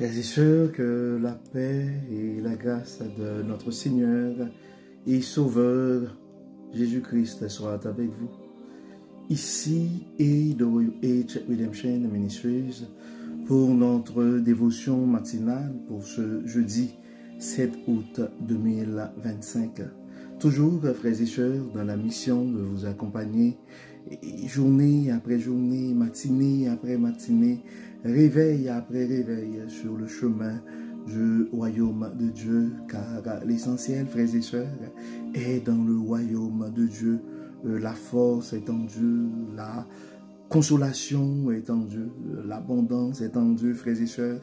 Frères et sœurs, que la paix et la grâce de notre Seigneur et Sauveur Jésus-Christ soient avec vous. Ici et de H Redemption Ministries pour notre dévotion matinale pour ce jeudi 7 août 2025. Toujours, frères et sœurs, dans la mission de vous accompagner journée après journée, matinée après matinée, réveil après réveil sur le chemin du royaume de Dieu, car l'essentiel, frères et sœurs, est dans le royaume de Dieu. La force est en Dieu, la consolation est en Dieu, l'abondance est en Dieu, frères et sœurs,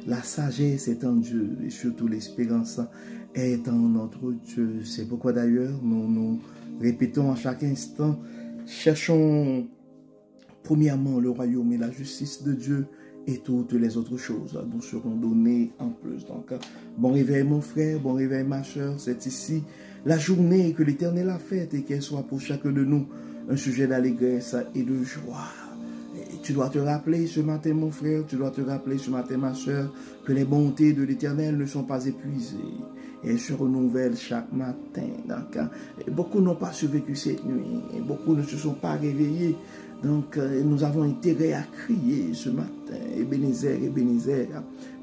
la sagesse est en Dieu et surtout l'espérance est en notre Dieu. C'est pourquoi d'ailleurs nous nous répétons à chaque instant, cherchons premièrement le royaume et la justice de Dieu et toutes les autres choses nous seront données en plus. Donc, bon réveil mon frère, bon réveil ma soeur, c'est ici la journée que l'Éternel a faite et qu'elle soit pour chacun de nous un sujet d'allégresse et de joie. Et tu dois te rappeler ce matin mon frère, tu dois te rappeler ce matin ma soeur, que les bontés de l'Éternel ne sont pas épuisées. Et elles se renouvellent chaque matin. Donc, beaucoup n'ont pas survécu cette nuit, et beaucoup ne se sont pas réveillés. Donc, nous avons intérêt à crier ce matin, Ebenezer, Ebenezer,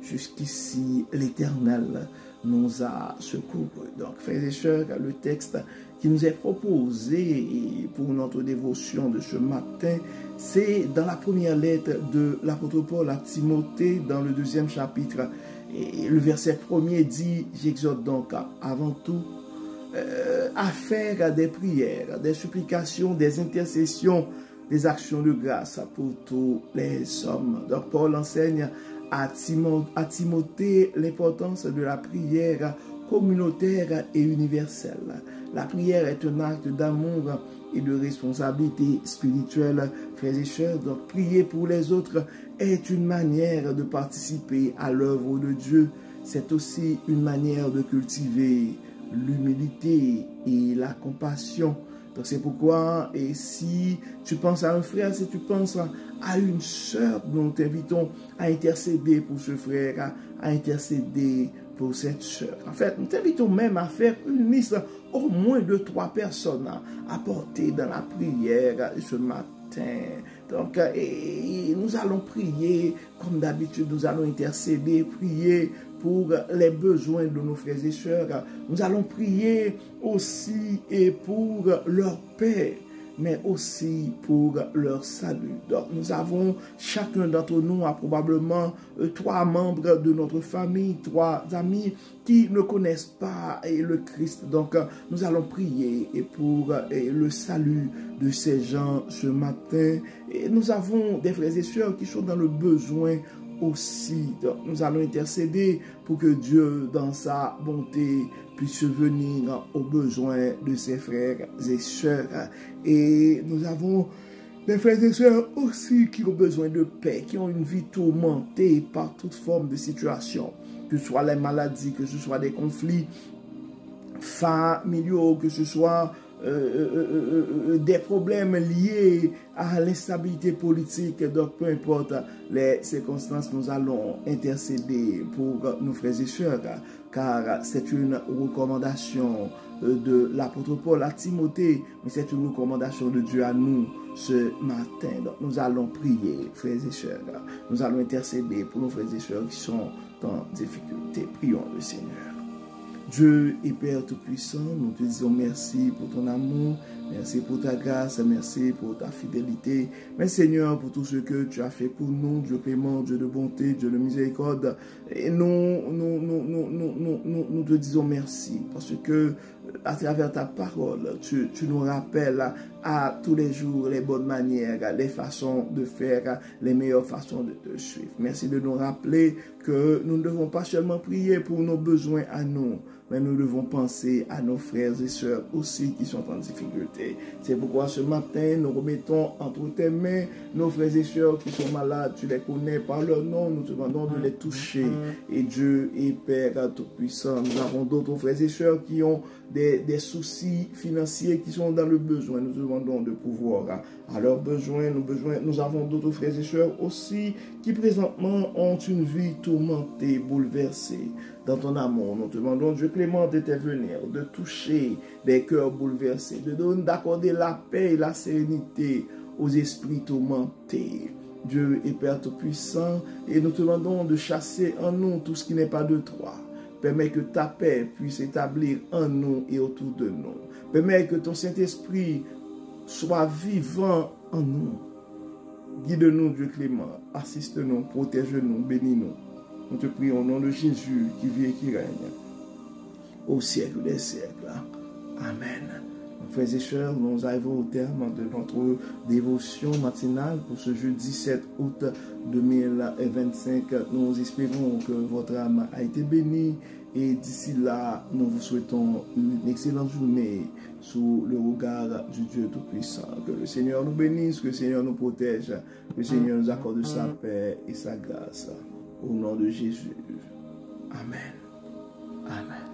jusqu'ici l'Éternel nous a secourus. Donc, frères et sœurs, le texte qui nous est proposé pour notre dévotion de ce matin, c'est dans la première lettre de l'apôtre Paul à Timothée, dans le 2e chapitre. Et le verset 1er dit, j'exhorte donc avant tout à faire des prières, des supplications, des intercessions, des actions de grâce pour tous les hommes. Donc Paul enseigne à Timothée l'importance de la prière communautaire et universelle. La prière est un acte d'amour et de responsabilité spirituelle, frères et sœurs. Donc prier pour les autres est une manière de participer à l'œuvre de Dieu. C'est aussi une manière de cultiver l'humilité et la compassion. Donc c'est pourquoi, et si tu penses à un frère, si tu penses à une sœur, nous t'invitons à intercéder pour ce frère, à intercéder pour cette sœur. En fait, nous t'invitons même à faire une liste au moins de 3 personnes à porter dans la prière ce matin. Donc, et nous allons prier, comme d'habitude, nous allons intercéder, prier pour les besoins de nos frères et sœurs. Nous allons prier aussi et pour leur paix, mais aussi pour leur salut. Donc, nous avons, chacun d'entre nous a probablement 3 membres de notre famille, 3 amis qui ne connaissent pas le Christ. Donc, nous allons prier et pour le salut de ces gens ce matin. Et nous avons des frères et sœurs qui sont dans le besoin aussi. Donc, nous allons intercéder pour que Dieu, dans sa bonté, puisse venir aux besoins de ses frères et sœurs. Et nous avons des frères et sœurs aussi qui ont besoin de paix, qui ont une vie tourmentée par toute forme de situation, que ce soit les maladies, que ce soit des conflits familiaux, que ce soit des problèmes liés à l'instabilité politique. Donc peu importe les circonstances, nous allons intercéder pour nos frères et sœurs, car c'est une recommandation de l'apôtre Paul à Timothée, mais c'est une recommandation de Dieu à nous ce matin. Donc nous allons prier, frères et sœurs, nous allons intercéder pour nos frères et sœurs qui sont en difficulté. Prions le Seigneur. Dieu et Père Tout-Puissant, nous te disons merci pour ton amour, merci pour ta grâce, merci pour ta fidélité. Merci Seigneur pour tout ce que tu as fait pour nous, Dieu clément, Dieu de bonté, Dieu de miséricorde. Et nous te disons merci parce que à travers ta parole, tu nous rappelles à tous les jours les bonnes manières, les façons de faire, les meilleures façons de te suivre. Merci de nous rappeler que nous ne devons pas seulement prier pour nos besoins à nous, mais nous devons penser à nos frères et sœurs aussi qui sont en difficulté. C'est pourquoi ce matin, nous remettons entre tes mains nos frères et sœurs qui sont malades. Tu les connais par leur nom, nous te demandons de les toucher. Et Dieu et Père Tout-Puissant, nous avons d'autres frères et sœurs qui ont des soucis financiers, qui sont dans le besoin. Nous te demandons de pouvoir à leurs besoins. Nous avons d'autres frères et sœurs aussi qui présentement ont une vie tourmentée, bouleversée. Dans ton amour, nous te demandons, Dieu clément, d'intervenir, de toucher des cœurs bouleversés, d'accorder la paix et la sérénité aux esprits tourmentés. Dieu est Père Tout-Puissant, et nous te demandons de chasser en nous tout ce qui n'est pas de toi. Permets que ta paix puisse établir en nous et autour de nous. Permets que ton Saint-Esprit soit vivant en nous. Guide-nous, Dieu clément, assiste-nous, protège-nous, bénis-nous. Nous te prions au nom de Jésus qui vit et qui règne au siècle des siècles. Amen. Frères et sœurs, nous arrivons au terme de notre dévotion matinale pour ce jeudi 7 août 2025. Nous espérons que votre âme a été bénie et d'ici là, nous vous souhaitons une excellente journée sous le regard du Dieu Tout-Puissant. Que le Seigneur nous bénisse, que le Seigneur nous protège, que le Seigneur nous accorde sa paix et sa grâce. Au nom de Jésus. Amen. Amen.